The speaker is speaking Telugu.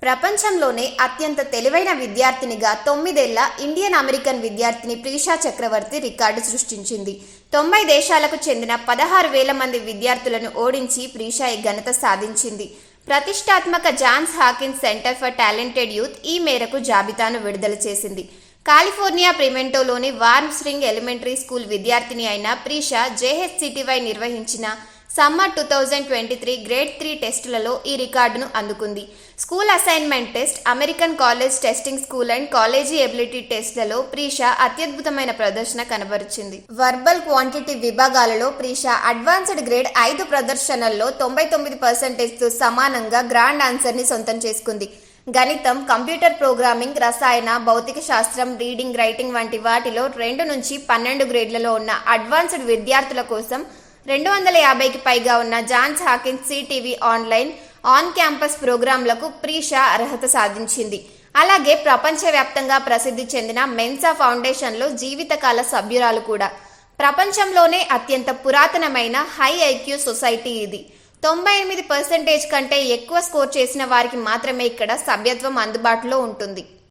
ప్రపంచంలోనే అత్యంత తెలివైన విద్యార్థినిగా 9 ఏళ్ల ఇండియన్ అమెరికన్ విద్యార్థిని ప్రీషా చక్రవర్తి రికార్డు సృష్టించింది. 90 దేశాలకు చెందిన 16,000 మంది విద్యార్థులను ఓడించి ప్రీషా ఈ ఘనత సాధించింది. ప్రతిష్టాత్మక Johns Hopkins Center for Talented Youth ఈ మేరకు జాబితాను విడుదల చేసింది. కాలిఫోర్నియా ప్రిమెంటోలోని వార్మ్ స్ప్రింగ్ ఎలిమెంటరీ స్కూల్ విద్యార్థిని అయిన ప్రీషా JHCTY నిర్వహించిన సమ్మర్ 2023 గ్రేడ్ 3 టెస్టులలో ఈ రికార్డును అందుకుంది. School assignment test, American College Testing School and College Ability టెస్ట్లలో ప్రీషా అత్యద్భుతమైన ప్రదర్శన కనబరిచింది. వర్బల్ క్వాంటిటీ విభాగాలలో ప్రీషా అడ్వాన్స్డ్ గ్రేడ్ 5 ప్రదర్శనల్లో 99%తో సమానంగా గ్రాండ్ ఆన్సర్ని సొంతం చేసుకుంది. గణితం, కంప్యూటర్ ప్రోగ్రామింగ్, రసాయన, భౌతిక శాస్త్రం, రీడింగ్, రైటింగ్ వంటి వాటిలో 2 నుంచి 12 గ్రేడ్లలో ఉన్న అడ్వాన్స్డ్ విద్యార్థుల కోసం 250కి పైగా ఉన్న Johns Hopkins CTV online, on campus ప్రోగ్రాంలకు ప్రీషా అర్హత సాధించింది. అలాగే ప్రపంచవ్యాప్తంగా ప్రసిద్ధి చెందిన మెన్సా ఫౌండేషన్లో జీవితకాల సభ్యురాలు కూడా. ప్రపంచంలోనే అత్యంత పురాతనమైన హై IQ సొసైటీ ఇది. 98% కంటే ఎక్కువ స్కోర్ చేసిన వారికి మాత్రమే ఇక్కడ సభ్యత్వం అందుబాటులో ఉంటుంది.